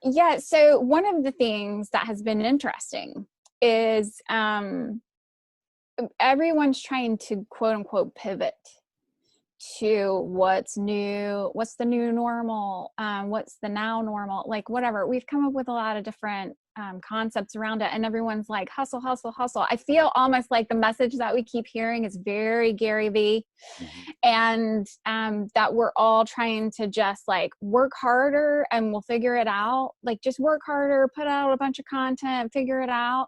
Yeah. So one of the things that has been interesting is everyone's trying to quote unquote pivot to what's new, what's the new normal, what's the now normal, like whatever. We've come up with a lot of different concepts around it, and everyone's like hustle, hustle, hustle. I feel almost like the message that we keep hearing is very Gary Vee, and that we're all trying to just like work harder and we'll figure it out. Like just work harder, put out a bunch of content, figure it out.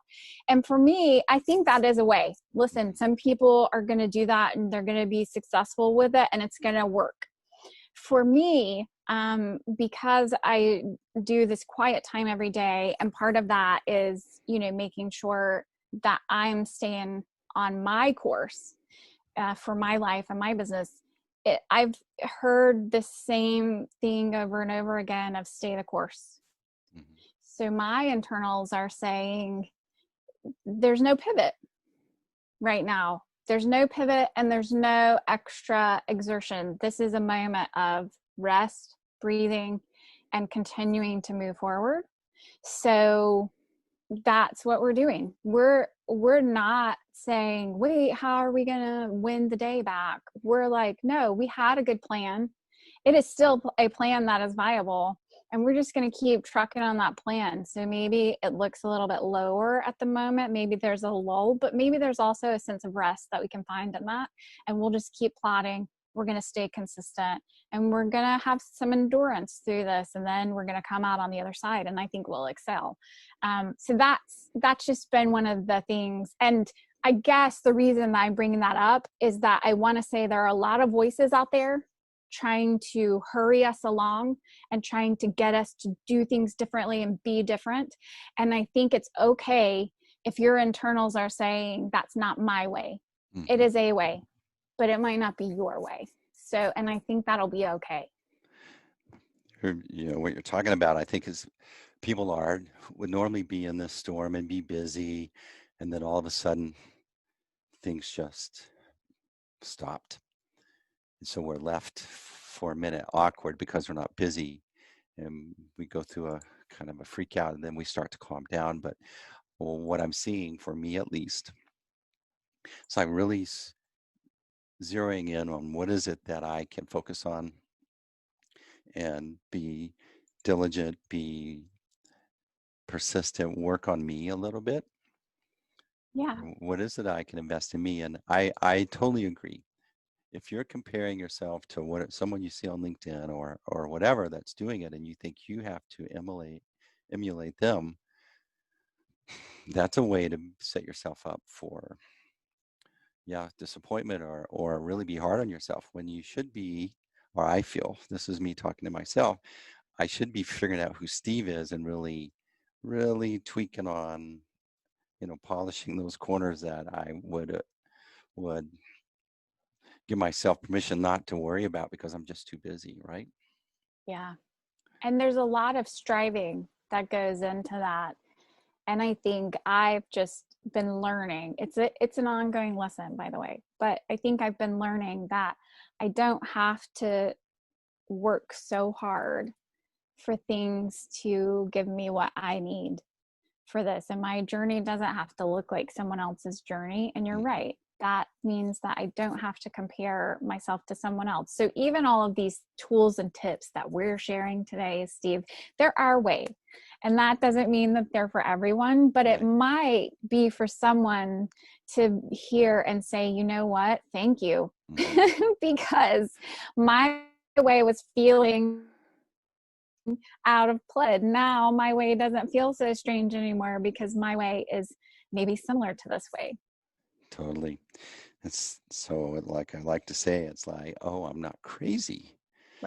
And for me, I think that is a way. Listen, some people are going to do that and they're going to be successful with it and it's going to work. For me, because I do this quiet time every day, and part of that is, making sure that I'm staying on my course for my life and my business. I've heard the same thing over and over again of stay the course. So my internals are saying there's no pivot right now. There's no pivot and there's no extra exertion. This is a moment of rest, breathing, and continuing to move forward. So that's what we're doing. We're not saying, wait, how are we going to win the day back? We're like, no, we had a good plan. It is still a plan that is viable. And we're just going to keep trucking on that plan. So maybe it looks a little bit lower at the moment. Maybe there's a lull, but maybe there's also a sense of rest that we can find in that. And we'll just keep plotting. We're going to stay consistent and we're going to have some endurance through this. And then we're going to come out on the other side. And I think we'll excel. So that's just been one of the things. And I guess the reason that I'm bringing that up is that I want to say there are a lot of voices out there trying to hurry us along and trying to get us to do things differently and be different. And I think it's okay if your internals are saying that's not my way. It is a way, but it might not be your way. So, and I think that'll be okay. What you're talking about, I think, is people would normally be in this storm and be busy, and then all of a sudden things just stopped. And so we're left for a minute awkward because we're not busy, and we go through a kind of a freak out, and then we start to calm down. But what I'm seeing, for me at least, so I'm really zeroing in on what is it that I can focus on and be diligent, be persistent, work on me a little bit. Yeah. What is it I can invest in me? And I totally agree. If you're comparing yourself to someone you see on LinkedIn or whatever that's doing it, and you think you have to emulate them, that's a way to set yourself up for disappointment or really be hard on yourself, when you should be, or I feel, this is me talking to myself, I should be figuring out who Steve is and really, really tweaking on, polishing those corners that I would give myself permission not to worry about because I'm just too busy, right? Yeah. And there's a lot of striving that goes into that. And I think I've just been learning. It's an ongoing lesson, by the way, but I think I've been learning that I don't have to work so hard for things to give me what I need for this. And my journey doesn't have to look like someone else's journey. And you're right. That means that I don't have to compare myself to someone else. So even all of these tools and tips that we're sharing today, Steve, they're our way. And that doesn't mean that they're for everyone, but it might be for someone to hear and say, you know what, thank you. Because my way was feeling out of place. Now my way doesn't feel so strange anymore because my way is maybe similar to this way. Totally. It's so, like I like to say, it's like, oh, I'm not crazy.